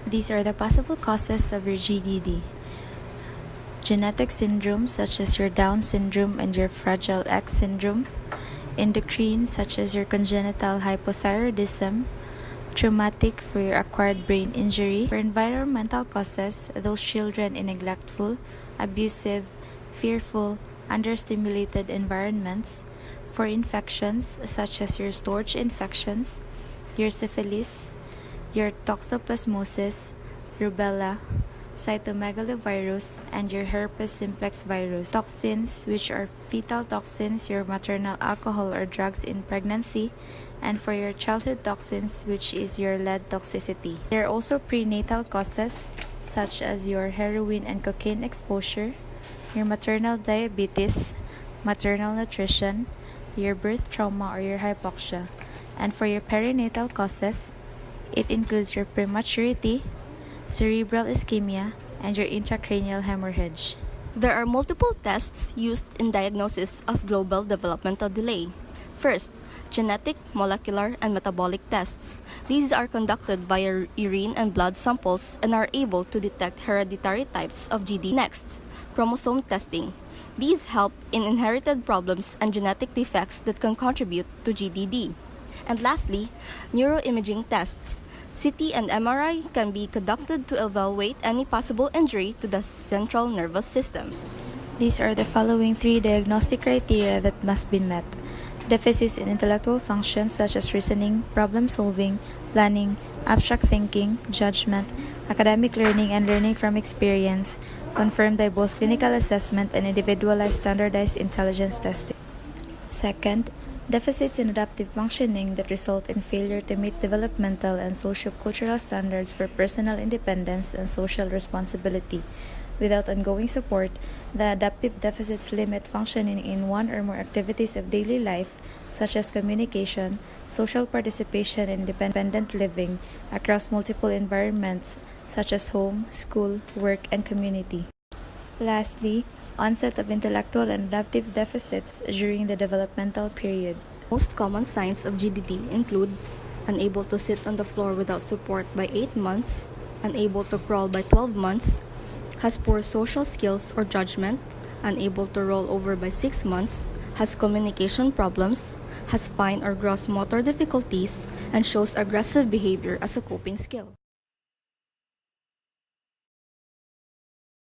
These are the possible causes of your GDD. Genetic syndromes such as your Down syndrome and your Fragile X syndrome. Endocrine such as your congenital hypothyroidism. Traumatic for your acquired brain injury. For environmental causes, those children in neglectful, abusive, fearful, understimulated environments. For infections such as your storage infections, your syphilis, your toxoplasmosis, rubella, cytomegalovirus, and your herpes simplex virus. Toxins, which are fetal toxins, your maternal alcohol or drugs in pregnancy, and for your childhood toxins, which is your lead toxicity. There are also prenatal causes, such as your heroin and cocaine exposure, your maternal diabetes, maternal nutrition, your birth trauma or your hypoxia. And for your perinatal causes, it includes your prematurity, cerebral ischemia, and your intracranial hemorrhage. There are multiple tests used in diagnosis of global developmental delay. First, genetic, molecular, and metabolic tests. These are conducted via urine and blood samples and are able to detect hereditary types of GD. Next, chromosome testing. These help in inherited problems and genetic defects that can contribute to GDD. And lastly, neuroimaging tests. CT and MRI can be conducted to evaluate any possible injury to the central nervous system. These are the following 3 diagnostic criteria that must be met. Deficits in intellectual functions such as reasoning, problem solving, planning, abstract thinking, judgment, academic learning, and learning from experience, confirmed by both clinical assessment and individualized standardized intelligence testing. Second, deficits in adaptive functioning that result in failure to meet developmental and socio-cultural standards for personal independence and social responsibility. Without ongoing support, the adaptive deficits limit functioning in one or more activities of daily life, such as communication, social participation, and independent living across multiple environments, such as home, school, work, and community. Lastly, onset of intellectual and adaptive deficits during the developmental period. Most common signs of GDD include unable to sit on the floor without support by 8 months, unable to crawl by 12 months, has poor social skills or judgment, unable to roll over by 6 months, has communication problems, has fine or gross motor difficulties, and shows aggressive behavior as a coping skill.